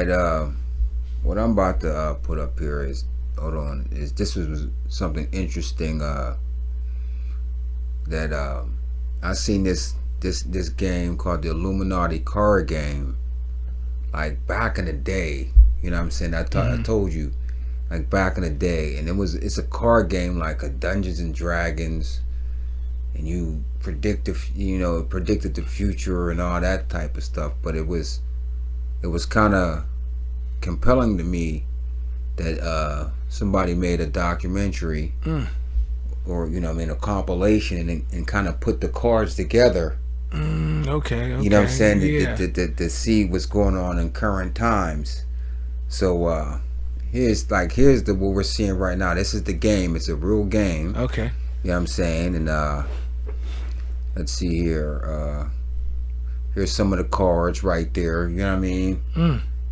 Right. What I'm about to put up here is, hold on, is this was something interesting that I seen this game called the Illuminati Card Game, like back in the day. You know what I'm saying? I told you, like back in the day, and it's a card game like a Dungeons and Dragons, and you predicted the future and all that type of stuff. But it was kind of compelling to me that somebody made a documentary or a compilation and kind of put the cards together. Okay. You know what I'm saying? To see what's going on in current times. So here's what we're seeing right now. This is the game. It's a real game. Okay. You know what I'm saying? And let's see here. Here's some of the cards right there. You know what I mean?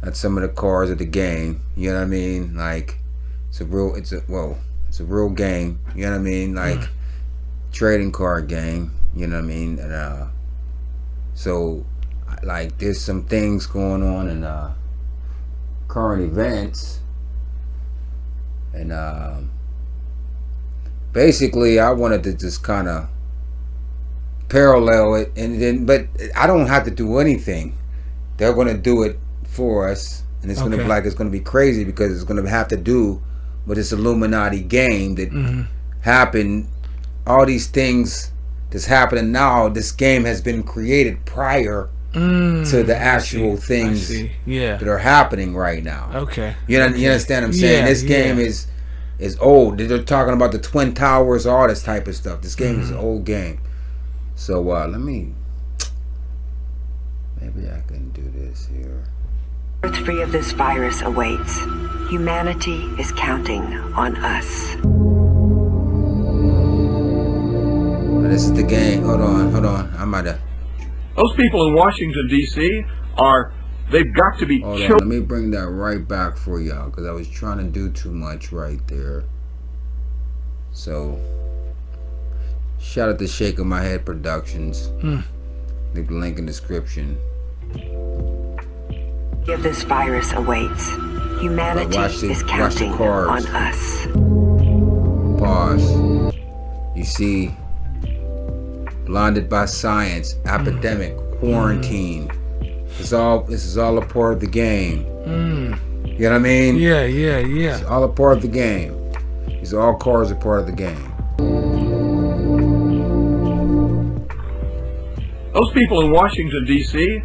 That's some of the cards of the game. You know what I mean? Like it's a real game. You know what I mean? Like trading card game. You know what I mean? And so like there's some things going on in current events, and basically I wanted to just kind of parallel it, but I don't have to do anything. They're going to do it for us, and it's going to be like, it's going to be crazy because it's going to have to do with this Illuminati game that happened. All these things that's happening now, this game has been created prior to the actual things that are happening right now. Okay. You understand what I'm saying? This game is old. They're talking about the Twin Towers, all this type of stuff. This game is an old game. So maybe I can do this here. Earth free of this virus awaits. Humanity is counting on us. This is the game. Hold on. I might have. Those people in Washington, D.C. they've got to be Hold on, let me bring that right back for y'all, because I was trying to do too much right there. So, shout out to Shaking My Head Productions. Leave the link in the description. If this virus awaits, humanity is counting on us. Pause. You see, blinded by science, epidemic, quarantine. This is all a part of the game. You know what I mean? Yeah. It's all a part of the game. These all cards are part of the game. Those people in Washington, D.C.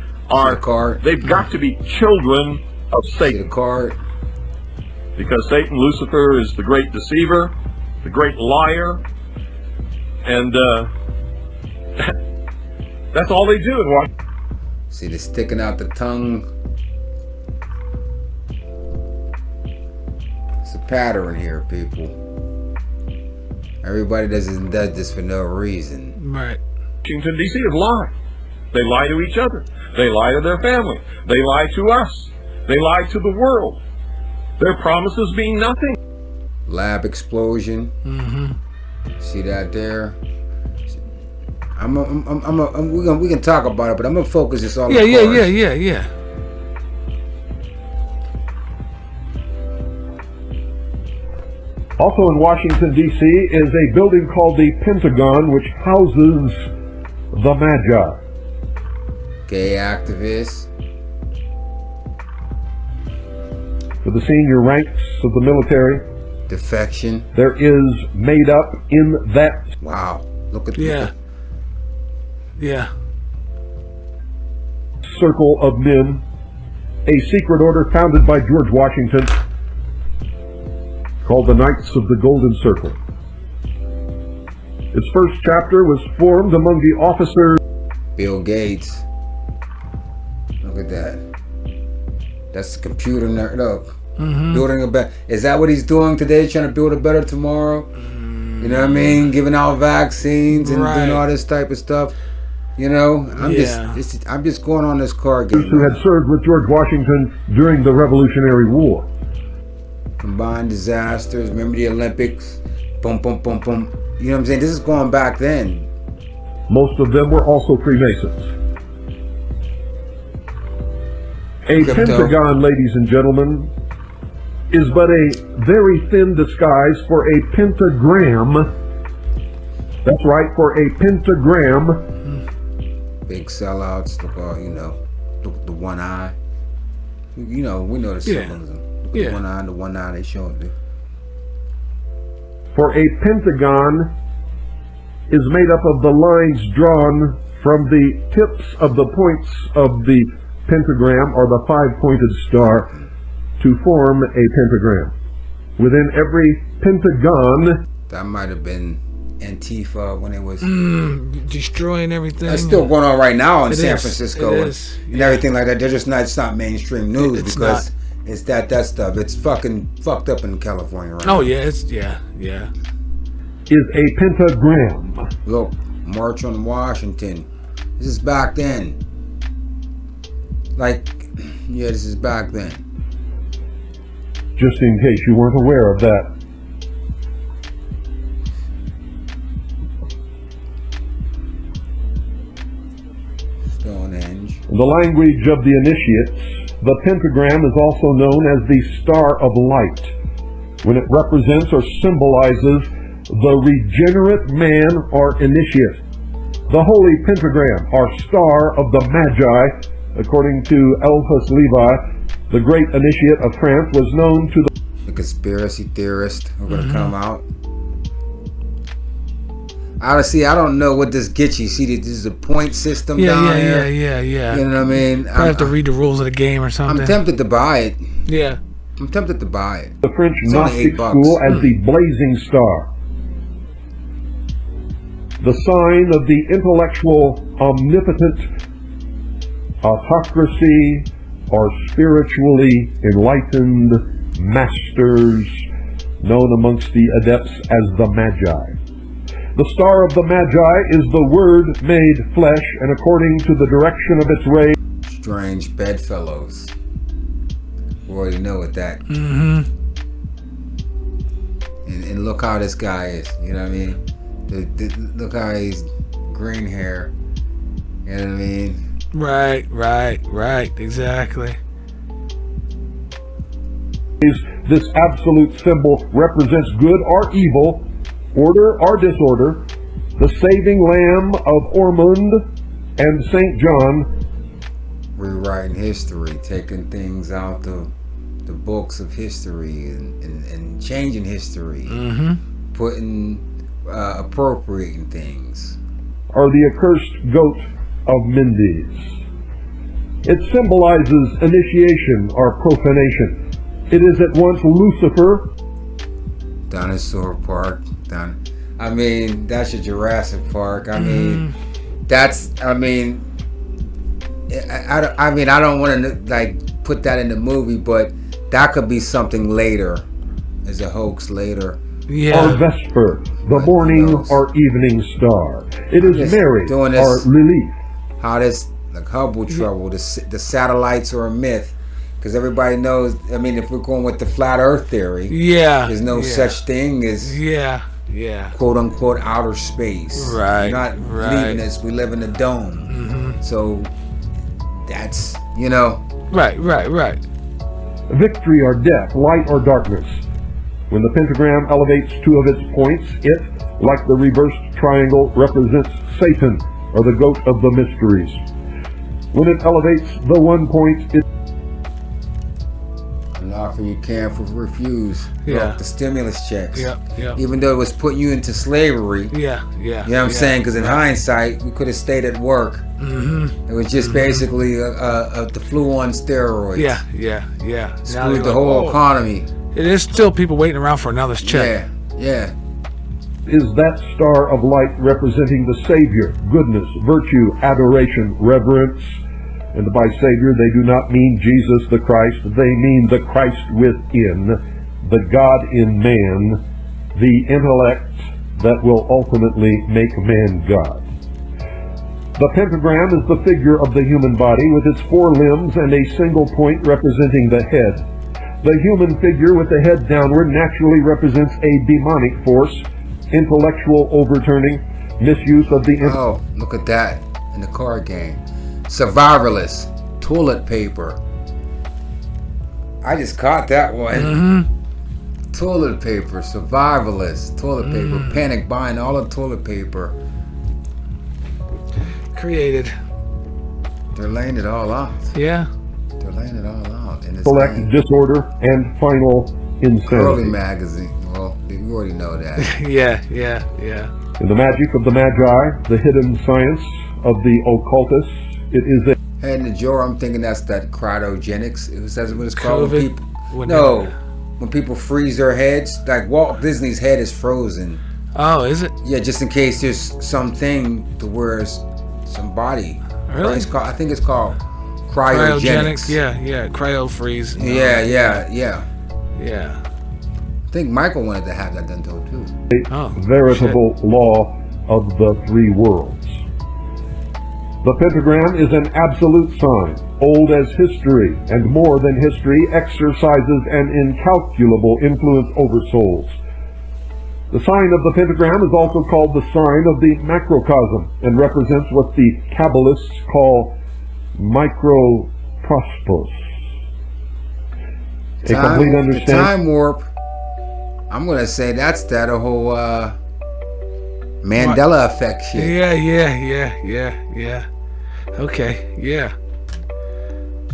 they've got to be children of Satan. See the card? Because Satan, Lucifer, is the great deceiver, the great liar, and that's all they do in Washington. See the sticking out the tongue? It's a pattern here, people. Everybody does this for no reason. Right. Washington, D.C. is lying. They lie to each other. They lie to their family. They lie to us. They lie to the world. Their promises mean nothing. Lab explosion. See that there? We can talk about it, but I'm gonna focus this all. Yeah. Also in Washington, D.C. is a building called the Pentagon, which houses the Magi. Gay activists. For the senior ranks of the military. Defection. There is made up in that. Wow. Look at Yeah. Circle of men, a secret order founded by George Washington called the Knights of the Golden Circle. Its first chapter was formed among the officers. Bill Gates. Look at that. That's the computer nerd. Look. Building a better. Is that what he's doing today? Trying to build a better tomorrow? You know what I mean? Giving out vaccines and doing all this type of stuff. You know, I'm just going on this card game. Who had served with George Washington during the Revolutionary War. Combined disasters. Remember the Olympics? Boom, boom, boom, boom. You know what I'm saying? This is going back then. Most of them were also Freemasons. A Crypto. pentagon, ladies and gentlemen, is but a very thin disguise for a pentagram. That's right, for a pentagram. Big sellouts, the one eye. We know the symbolism. The one eye they show it. For a pentagon is made up of the lines drawn from the tips of the points of the pentagram or the 5-pointed star to form a pentagram. Within every pentagon, that might have been Antifa when it was destroying everything. It's still going on right now in San is. Francisco It is. and everything like that. They're just not. It's not mainstream news It's because not. it's that stuff. It's fucking fucked up in California right now. Oh yeah, yeah. is a pentagram. Look, March on Washington. This is back then. This is back then. Just in case you weren't aware of that. Stonehenge. In the language of the initiates, the pentagram is also known as the Star of Light, when it represents or symbolizes the regenerate man or initiate. The Holy Pentagram, or Star of the Magi, according to Eliphas Levi, the great initiate of France, was known to The conspiracy theorists are going to come out. Honestly, I don't know what this gets you. See, this is a point system down here. Yeah. You know what I mean? I have to read the rules of the game or something. I'm tempted to buy it. Yeah. I'm tempted to buy it. the French It's only Gnostic $8. school as the blazing star. The sign of the intellectual omnipotent autocracy or spiritually enlightened masters known amongst the adepts as the Magi. The Star of the Magi is the Word made flesh, and according to the direction of its rays, Strange bedfellows. We already know what that. Mm-hmm. And look how this guy is. You know what I mean? Look how he's green hair. You know what I mean? Right. Exactly. this absolute symbol represents good or evil, order or disorder, the saving Lamb of Ormond and St. John. Rewriting history, taking things out the books of history and changing history, putting appropriating things. Are the accursed goat of Mendes. It symbolizes initiation or profanation. It is at once Lucifer. Dinosaur Park. I mean, that's your Jurassic Park. I mean, that's. I mean, I don't want to put that in the movie, but that could be something later, as a hoax later. Yeah. Or Vesper, the morning or evening star. It is Mary or Lilith. How this Hubble trouble, the satellites are a myth, because everybody knows. I mean, if we're going with the flat Earth theory, there's no such thing as quote unquote outer space. Right. You're not leaving us. We live in a dome. So that's Right. Victory or death, light or darkness. When the pentagram elevates two of its points, it, like the reversed triangle, represents Satan, or the goat of the mysteries. When it elevates the one point, it an offer you can't refuse. Yeah. Look, the stimulus checks. Yep. Even though it was putting you into slavery. Yeah. You know what I'm saying? Because in hindsight, we could have stayed at work. It was just basically the flu on steroids. Yeah. Screwed the whole economy. It is still people waiting around for another check. Yeah. is that star of light representing the Savior, goodness, virtue, adoration, reverence. And by Savior, they do not mean Jesus the Christ. They mean the Christ within, the God in man, the intellect that will ultimately make man God. The pentagram is the figure of the human body with its 4 limbs and a single point representing the head. The human figure with the head downward naturally represents a demonic force, intellectual overturning, misuse of the... Oh, look at that in the card game. Survivalists, toilet paper, I just caught that one. Mm-hmm. Toilet paper, survivalist, toilet paper, panic buying all the toilet paper. Created. They're laying it all out. Yeah. They're laying it all out. And it's select disorder, and final Curly insanity. magazine. Well, you already know that. Yeah. In the magic of the Magi, the hidden science of the occultists, it is a Head in the drawer, I'm thinking that's that cryogenics. That's what it's called. COVID? When people freeze their heads, like Walt Disney's head is frozen. Oh, is it? Yeah, just in case there's something to where it's somebody. Really? I think it's called cryogenics. Yeah. Cryo freeze. Yeah. Yeah. I think Michael wanted to have that done too. Oh, veritable law of the three worlds. The pentagram is an absolute sign, old as history, and more than history, exercises an incalculable influence over souls. The sign of the pentagram is also called the sign of the macrocosm, and represents what the Kabbalists call microprospos. A complete The understanding. time warp. I'm gonna say that's that whole Mandela effect shit. Yeah. Okay, yeah.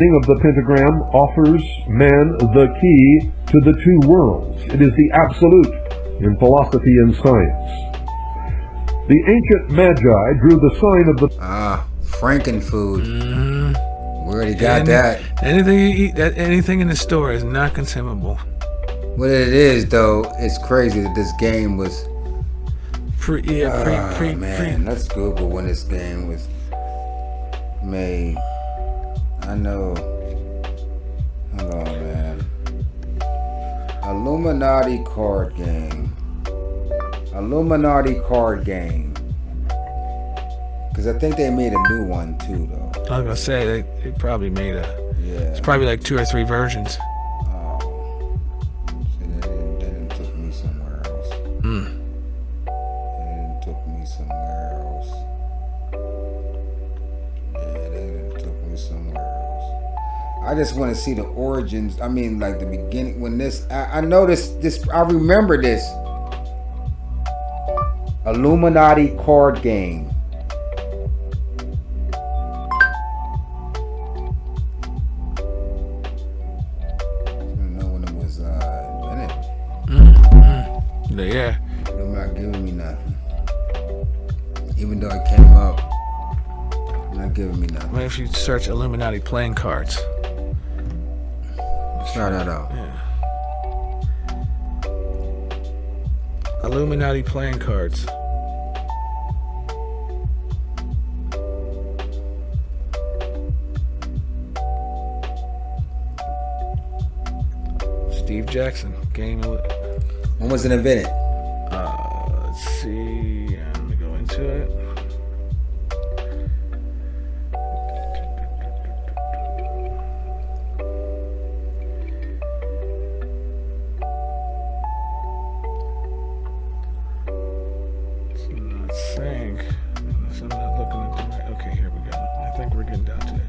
of the pentagram offers man the key to the two worlds. It is the absolute in philosophy and science. The ancient Magi drew the sign of the Frankenfood. Mm-hmm. We already got that. Anything you eat, anything in the store is not consumable. What it is, though, it's crazy that this game was. Man, let's Google when this game was made. I know. Hold on, man. Illuminati Card Game. Illuminati Card Game. Because I think they made a new one too, though. I was gonna say they probably made it's probably like 2 or 3 versions. Oh. See, they didn't took me somewhere else. They took me somewhere else. I just want to see the origins. I mean, like the beginning when this. I noticed this. I remember this. Illuminati Card Game. Yeah. They're not giving me nothing. Even though it came up, they're not giving me nothing. What if you search Illuminati playing cards? Try that out. Yeah. Illuminati playing cards. Steve Jackson, game. When was it invented? Let's see. Let me go into it. It's not saying. Unless I'm not looking at the right. Okay, here we go. I think we're getting down to it.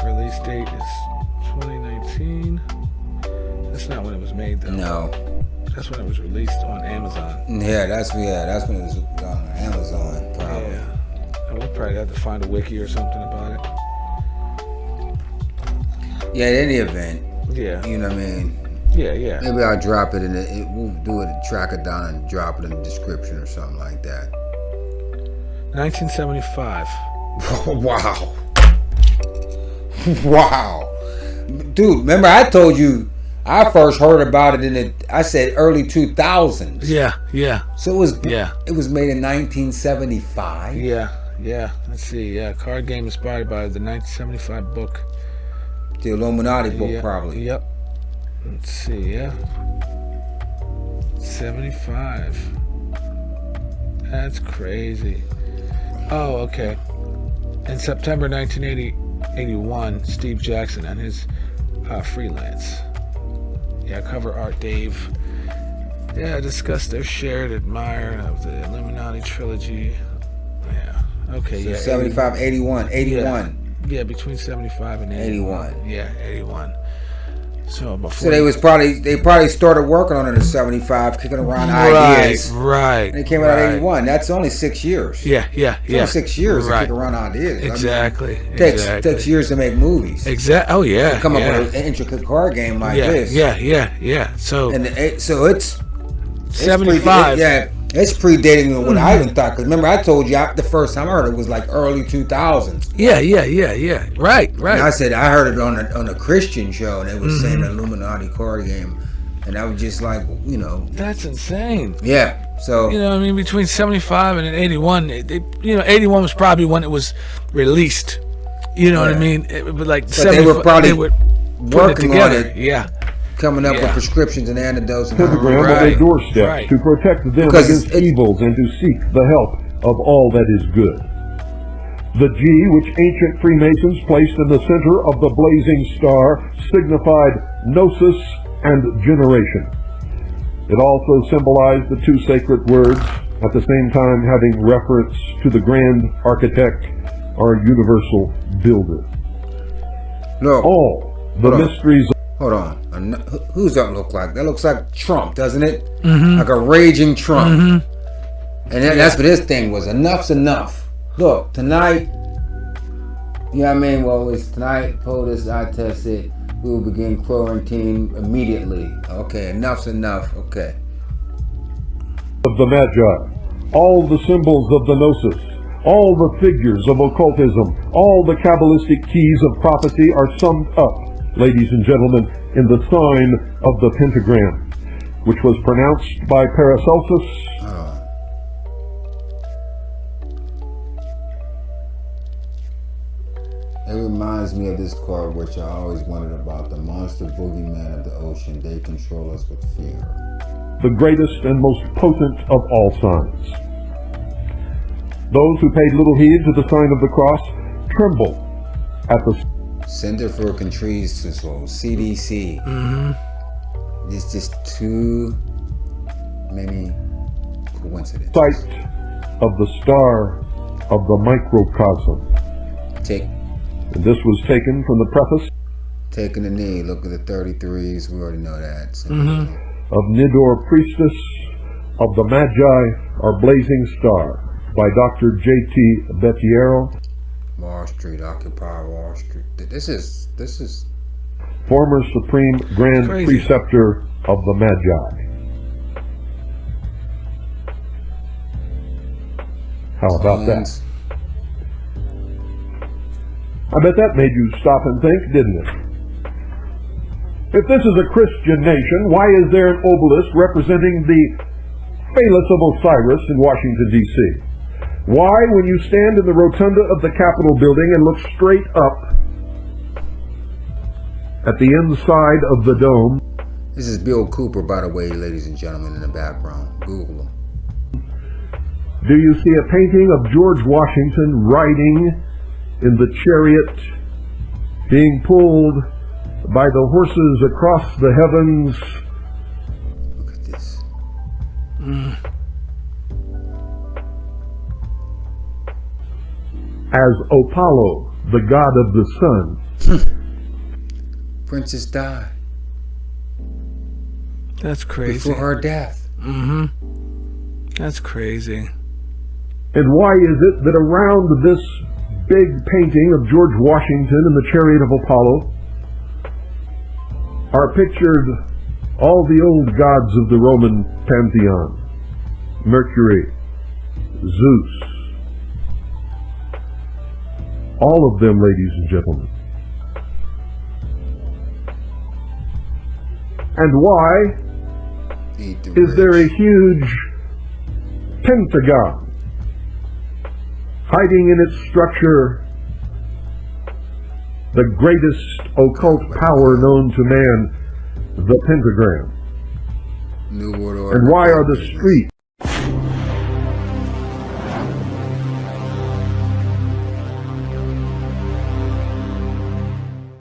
Release date is 2019. That's not when it was made, though. No. That's when it was released on Amazon. Yeah, that's when it was on Amazon, probably. Yeah. And we'll probably have to find a wiki or something about it. Yeah, in any event. Yeah. You know what I mean? Yeah. Maybe I'll drop it we'll do it, track it down and drop it in the description or something like that. 1975. Wow. Wow. Dude, remember I told you I first heard about it I said early 2000s. Yeah. So it was made in 1975. Yeah. Let's see. Yeah, card game inspired by the 1975 book. The Illuminati book, probably. Yep. Let's see. Yeah. 75. That's crazy. Oh, okay. In September 1981, Steve Jackson and his freelance. Yeah, cover art Dave. Yeah, discussed their shared admire of the Illuminati trilogy. Yeah. Okay, So yeah. 75, 81. Yeah, between 75 and 81. Yeah, 81. So before. So they probably started working on it at 75, kicking around ideas. Right. And it came out at 81. That's only 6 years. Yeah. It's only 6 years to kick around ideas. Exactly. I mean, takes years to make movies. Exactly. Oh yeah. To come up with an intricate card game like this. Yeah. So it's 75. It's predating what I even thought. Because remember, I told you the first time I heard it was like early 2000s. Yeah. Right. And I said I heard it on a Christian show, and it was saying Illuminati Card Game, and I was just like, that's insane. Yeah. So I mean, between 75 and 81, 81 was probably when it was released. You know what I mean? But like, they were probably working on it. Yeah. Coming up with prescriptions and antidotes and pentagram on their doorstep to protect them against evils and to seek the help of all that is good. The G, which ancient Freemasons placed in the center of the blazing star, signified gnosis and generation. It also symbolized the two sacred words, at the same time having reference to the grand architect, our universal builder. No. All the mysteries. Hold on. Who's that look like? That looks like Trump, doesn't it? Mm-hmm. Like a raging Trump. Mm-hmm. And that's what his thing was. Enough's enough. Look, tonight, you know what I mean? Well, it's tonight, POTUS, I test it. We will begin quarantine immediately. Okay, enough's enough. Okay. Of the Magi, all the symbols of the Gnosis, all the figures of occultism, all the Kabbalistic keys of prophecy are summed up, ladies and gentlemen, in the sign of the pentagram, which was pronounced by Paracelsus. It reminds me of this card, which I always wondered about, the monster boogeyman of the ocean. They control us with fear. The greatest and most potent of all signs. Those who paid little heed to the sign of the cross tremble at the Center for Control, CDC. Mm-hmm. It's just too many coincidences. sight of the star of the microcosm. And this was taken from the preface. Taking the knee. Look at the 33s. We already know that. So, of Nidor, priestess of the Magi, our blazing star, by Dr. J.T. Bettiero. Wall Street, Occupy Wall Street. This is former Supreme Grand Preceptor of the Magi. How about that? I bet that made you stop and think, didn't it? If this is a Christian nation, why is there an obelisk representing the Phallus of Osiris in Washington, D.C.? Why, when you stand in the rotunda of the Capitol building and look straight up at the inside of the dome... This is Bill Cooper, by the way, ladies and gentlemen, in the background. Google him. Do you see a painting of George Washington riding in the chariot, being pulled by the horses across the heavens? Look at this. As Apollo, the god of the sun. Princess died. That's crazy. Before her death. That's crazy. And why is it that around this big painting of George Washington in the chariot of Apollo are pictured all the old gods of the Roman pantheon? Mercury, Zeus, all of them, ladies and gentlemen. And why is there a huge pentagon hiding in its structure the greatest occult power known to man, the pentagram? New World Order. And why are the streets